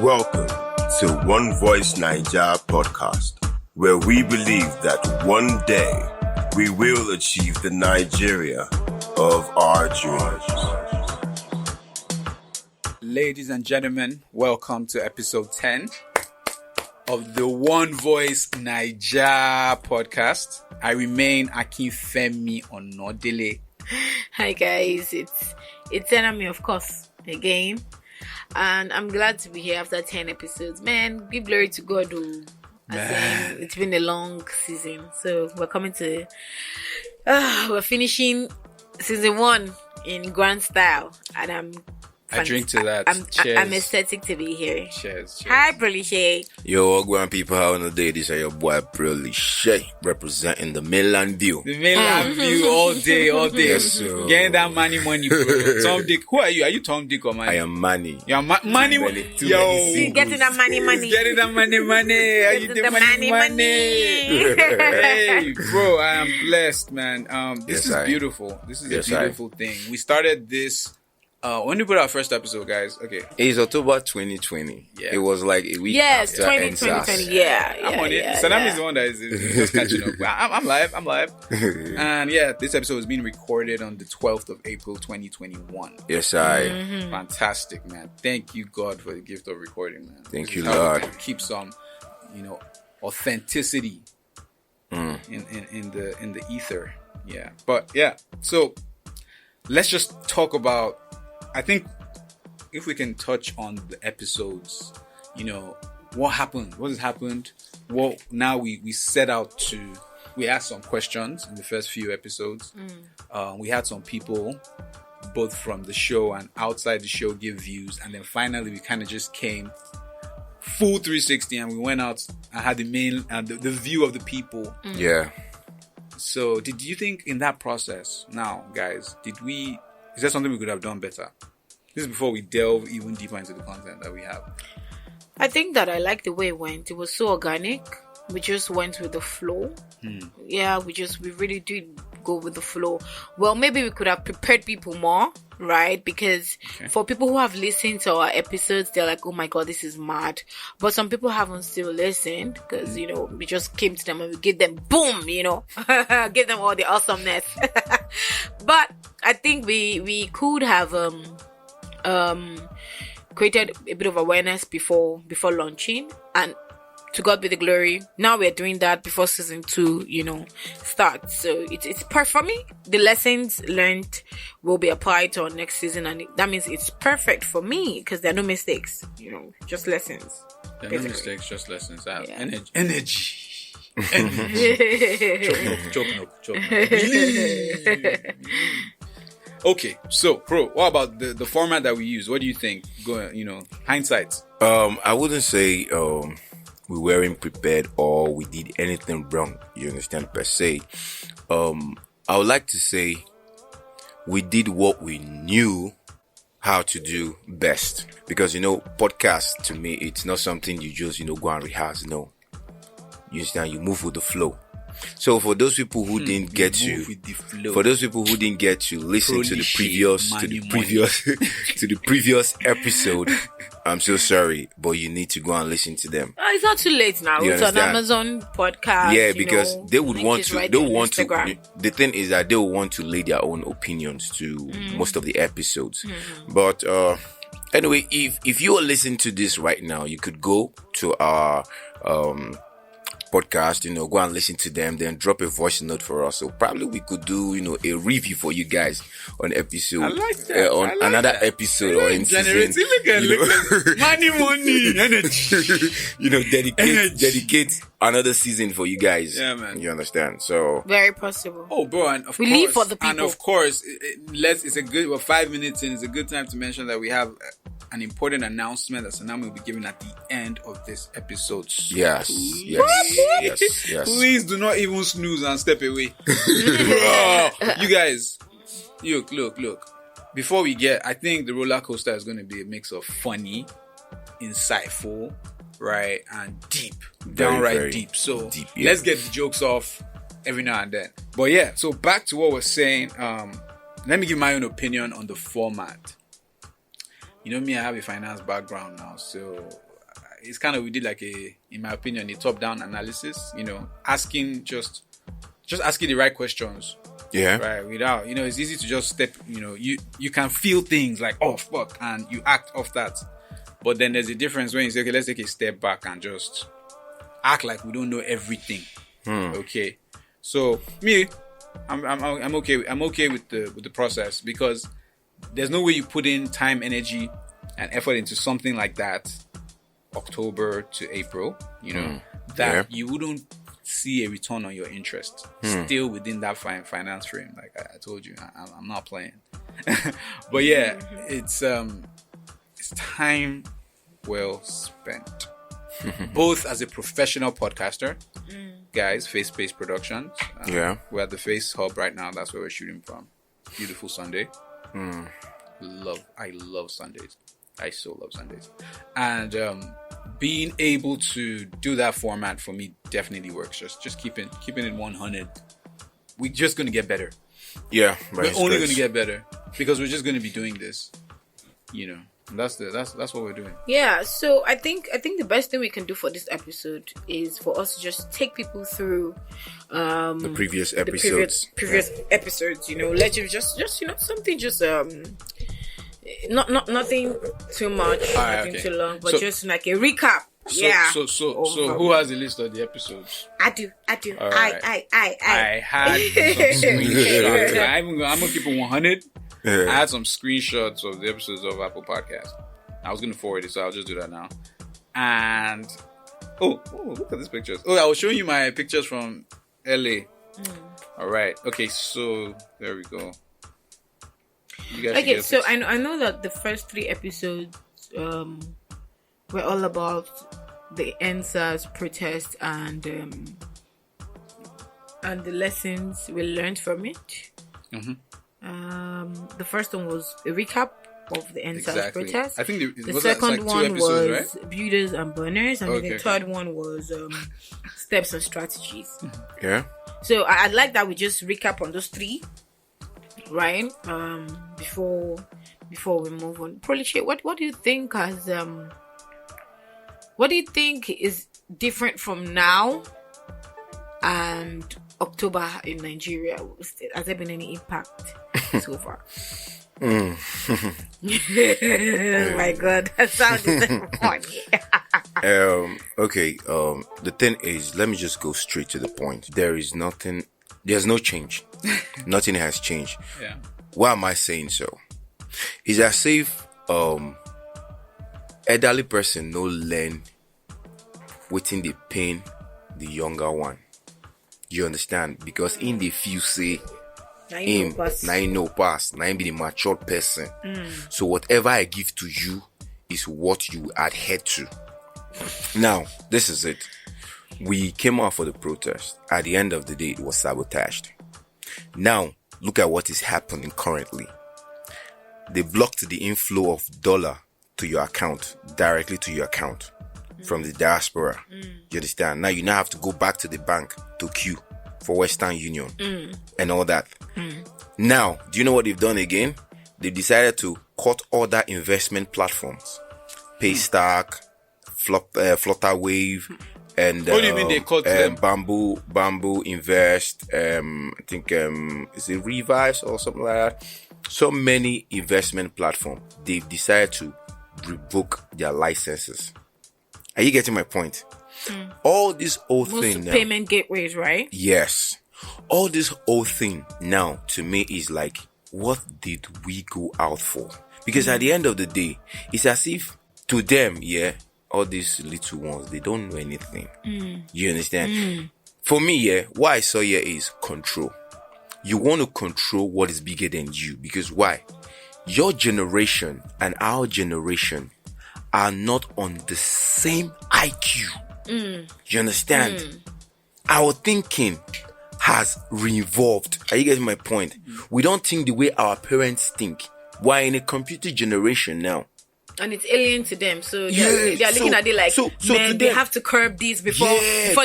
Welcome to One Voice Naija podcast, where we believe that one day we will achieve the Nigeria of our dreams. Ladies and gentlemen, welcome to episode 10 of the One Voice Naija podcast. I remain Akinfemi Onodele. Hi guys, it's Enami, of course, again. And I'm glad to be here after 10 episodes. Man, give glory to God. It's been a long season. So we're finishing season 1 in grand style. And I drink to that. I'm ecstatic to be here. Cheers. Hi, Proliche. Yo, Grand people, how on the day? This is your boy Proliche, representing the mainland view. The mainland view all day. Yes, sir. Getting that money, bro. Tom Dick. Who are you? Are you Tom Dick or Manny? I am Manny. You're Manny. Yo. Getting that money. Getting that money. Are you the money? Hey, bro, I am blessed, man. This is beautiful. This is a beautiful thing. We started this. When we put our first episode, guys? Okay. It's October 2020. Yeah. It was like a week after 2020. Yeah. I'm on it. Sanam is the one that is just catching up. I'm live. And yeah, this episode is being recorded on the 12th of April, 2021. Yes, I. Fantastic, man. Thank you, God, for the gift of recording, man. Thank you, Lord. Keep some, authenticity in the ether. Yeah. But yeah, so let's just talk about, I think if we can touch on the episodes, what happened, what has happened, now we set out to, we asked some questions in the first few episodes. We had some people, both from the show and outside the show, give views. And then finally we kind of just came full 360 and we went out and had the main, the view of the people. Yeah. So did you think in that process, now guys, is there something we could have done better? This is before we delve even deeper into the content that we have. I think that I like the way it went. It was so organic. We just went with the flow. Yeah, we really did go with the flow. Well, maybe we could have prepared people more, right? Because for people who have listened to our episodes, they're like, oh my God, this is mad. But some people haven't still listened because, we just came to them and we gave them boom, give them all the awesomeness. But I think we could have created a bit of awareness before launching, and to God be the glory. Now we're doing that before season 2, starts. So it's perfect for me. The lessons learned will be applied to our next season, and that means it's perfect for me because there are no mistakes. Just lessons. There are no mistakes, just lessons. Energy. Choking up. Okay, so bro, what about the format that we use? What do you think? Hindsight. I wouldn't say we weren't prepared or we did anything wrong. You understand, per se. I would like to say we did what we knew how to do best, because podcast to me, it's not something you just go and rehearse. No, you understand, you move with the flow. So for those people who didn't get to listen to the previous episode, I'm so sorry, but you need to go and listen to them. It's not too late now. It's on Amazon podcast. Yeah, because they would want to. They want to. The thing is that they will want to lay their own opinions to most of the episodes. But anyway, if you are listening to this right now, you could go to our podcast, go and listen to them, then drop a voice note for us. So probably we could do, a review for you guys on episode, another episode, or in season. Money, energy. Dedicate another season for you guys. Yeah, man. You understand? So very possible. Oh, bro, and of course, live for the people. And of course, it's a good. We're 5 minutes in. It's a good time to mention that we have an important announcement that Sanam will be giving at the end of this episode. So yes. Please do not even snooze and step away. You guys, look. Before we I think the roller coaster is going to be a mix of funny, insightful, right, and deep, downright deep. So deep, yeah. Let's get the jokes off every now and then. But yeah, so back to what we're saying. Let me give my own opinion on the format. Me, I have a finance background now, so it's kind of, we did like in my opinion, a top-down analysis. Asking just asking the right questions. Yeah. Right. Without, it's easy to just step. You can feel things like, oh fuck, and you act off that. But then there's a difference when you say, okay, let's take a step back and just act like we don't know everything. Okay. So me, I'm okay. I'm okay with the process, because there's no way you put in time, energy, and effort into something like that, October to April, that you wouldn't see a return on your interest still within that finance frame. Like I told you, I'm not playing. But yeah, it's time well spent. Both as a professional podcaster, guys, Face Productions. We're at the Face Hub right now. That's where we're shooting from. Beautiful Sunday. I love Sundays. I so love Sundays. And being able to do that format for me definitely works. Just keeping it 100. We're just gonna get better. Yeah, we're only gonna get better because we're just gonna be doing this. That's what we're doing. Yeah, so I think the best thing we can do for this episode is for us to just take people through the previous episodes. Previous episodes, let you just something just not nothing too much, nothing too long, but just like a recap. So who has the list of the episodes? I do. Right. I had some screenshots. I'm gonna keep it 100. I had some screenshots of the episodes of Apple Podcast. I was gonna forward it, so I'll just do that now. And look at these pictures. I was showing you my pictures from LA. All right. Okay. So there we go. Okay. So I know that the first 3 episodes were all about the NSAS protest and the lessons we learned from it. The first one was a recap of the NSAS protest. I think the second one was right? builders and burners, and the third one was steps and strategies. Yeah. So I'd like that we just recap on those 3, right? Before we move on. Police, what do you think what do you think is different from now and October in Nigeria? Has there been any impact so far? Oh my God, that sounded funny. Okay. The thing is, let me just go straight to the point. There's no change. Nothing has changed. Yeah. Why am I saying so? It's as if elderly person no learn within the pain the younger one. You understand? Because in the few say him, now you know pass, now be the mature person. So whatever I give to you is what you adhere to. Now, this is it. We came out for the protest. At the end of the day, it was sabotaged. Now, look at what is happening currently. They blocked the inflow of dollar to your account, directly to your account from the diaspora. You understand? Now you now have to go back to the bank to queue for Western Union and all that. Now, do you know what they've done again? They decided to cut other investment platforms. Paystack, Flutterwave, and what do you mean they cut them? Bamboo Invest, I think is it Revise or something like that. So many investment platforms, they've decided to revoke their licenses. Are you getting my point? All this old thing now, payment gateways, right? Yes. All this old thing now to me is like, what did we go out for? Because at the end of the day, it's as if to them, all these little ones, they don't know anything. You understand? For me, what I saw here is control. You want to control what is bigger than you. Because why? Your generation and our generation are not on the same IQ. You understand? Our thinking has revolved. Are you getting my point? We don't think the way our parents think. We're in a computer generation now. And it's alien to them, so Yeah, they're looking at it like, so man, they have to curb this before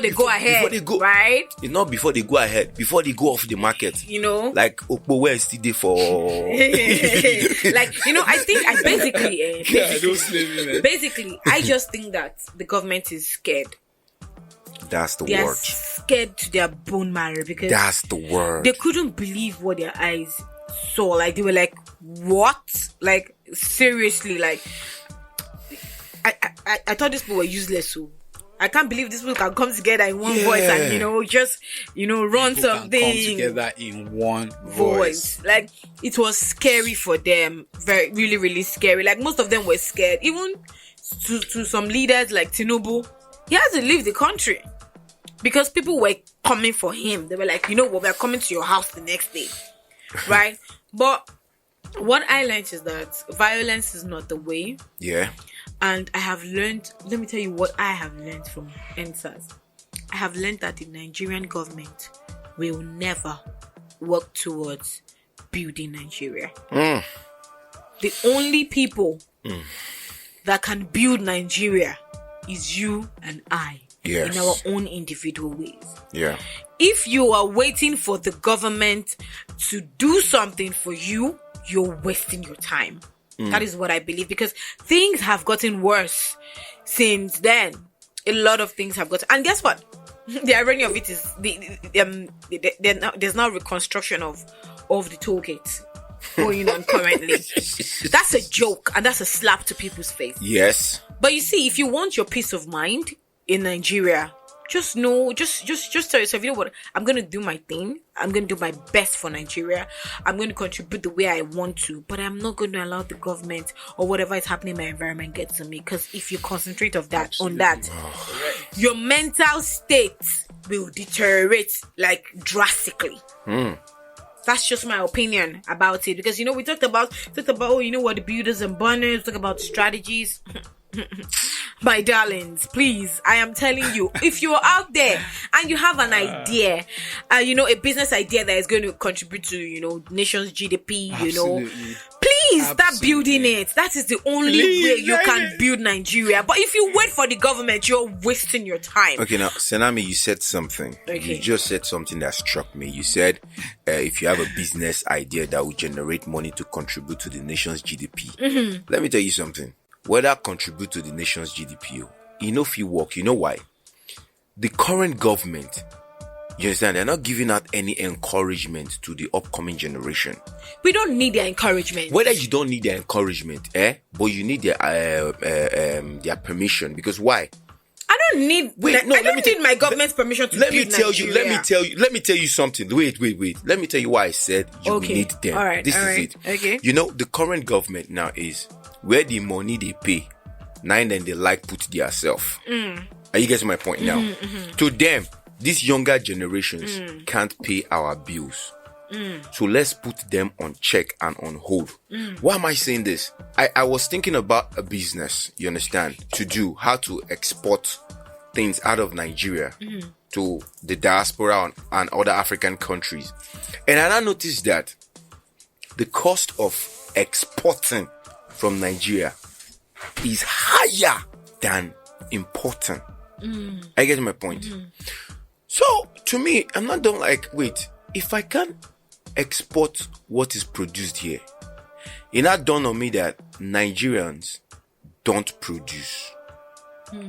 they go ahead, right? It's not before they go ahead, before they go off the market. You know, like Okpo, where is today for? like, you know, I think I basically, basically, I just think that the government is scared. That's the They are word. scared to their bone marrow because That's the word. they couldn't believe what their eyes saw. Like, they were like, what? Like, seriously, like, I thought these people were useless. So I can't believe these people can come together in one voice and, you know, just, you know, run People something. can come together in one voice. Like, it was scary for them. Very, really, really scary. Like, most of them were scared. Even to some leaders like Tinubu, he has to leave the country because people were coming for him. They were like, you know what, we're coming to your house the next day. Right? But what I learned is that violence is not the way. Yeah. And I have learned, let me tell you what I have learned from NSAS. I have learned that the Nigerian government will never work towards building Nigeria. The only people that can build Nigeria is you and I. Yes. In our own individual ways. Yeah. If you are waiting for the government to do something for you, you're wasting your time. That is what I believe, because things have gotten worse since then. A lot of things have gotten, and guess what? The irony of it is there's now reconstruction of the toll gates going on currently. That's a joke, and that's a slap to people's face. Yes. But you see, if you want your peace of mind in Nigeria, just know, just tell yourself, you know what, I'm going to do my thing. I'm going to do my best for Nigeria. I'm going to contribute the way I want to, but I'm not going to allow the government or whatever is happening in my environment get to me. Because if you concentrate on that, your mental state will deteriorate like drastically. That's just my opinion about it. Because, you know, we talked about, oh, you know what, the builders and burners, talk about strategies. My darlings, please, I am telling you, if you're out there and you have an idea, you know, a business idea that is going to contribute to, you know, nation's GDP, you know, please start building it. That is the only way you can build Nigeria. But if you wait for the government, you're wasting your time. Okay, now, Senami, you said something. Okay. You just said something that struck me. You said, if you have a business idea that will generate money to contribute to the nation's GDP. Let me tell you something. Whether contribute to the nation's GDP, you know, if you work, you know why? The current government, you understand, they're not giving out any encouragement to the upcoming generation. We don't need their encouragement. Whether you don't need their encouragement, but you need their permission. Because why? I don't need. I don't need my government's permission to build Nigeria. Let me tell you something. Wait. Let me tell you why I said you need them. All right. This is it. Okay. You know, the current government now is where the money they pay, then they like put their self. Are you getting my point now? To them, these younger generations can't pay our bills. So let's put them on check and on hold. Why am I saying this? I was thinking about a business, you understand, to do, how to export things out of Nigeria to the diaspora and other African countries. And I noticed that the cost of exporting from Nigeria is higher than importing. I get my point. So to me, I'm not done like, wait, if I can export what is produced here, it not dawned on me that Nigerians don't produce.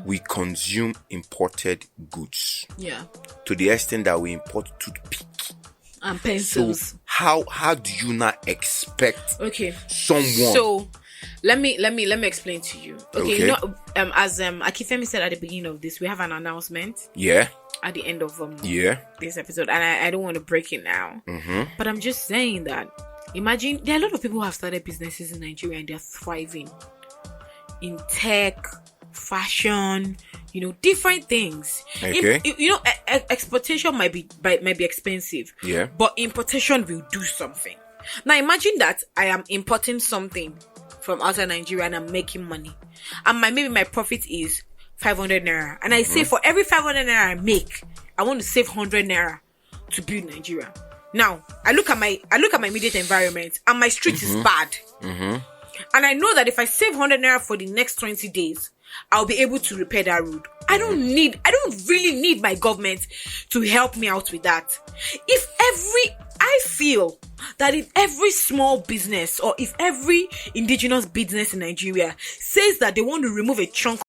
We consume imported goods. Yeah. To the extent that we import toothpick And pencils. So how do you not expect someone? So let me explain to you. Okay. You know, as Akifemi said at the beginning of this, we have an announcement. Yeah. At the end of this episode, and I don't want to break it now. But I'm just saying that, imagine there are a lot of people who have started businesses in Nigeria and they're thriving in tech, fashion, you know, different things. Okay. You know, exportation might be expensive. Yeah. But importation will do something. Now imagine that I am importing something from outside Nigeria and I'm making money, and maybe my profit is 500 naira, and I say for every 500 naira I make, I want to save 100 naira to build Nigeria. Now I look at my immediate environment and my street is bad. And I know that if I save 100 naira for the next 20 days, I'll be able to repair that road. I don't really need my government to help me out with that. I feel that if every small business or if every indigenous business in Nigeria says that they want to remove a chunk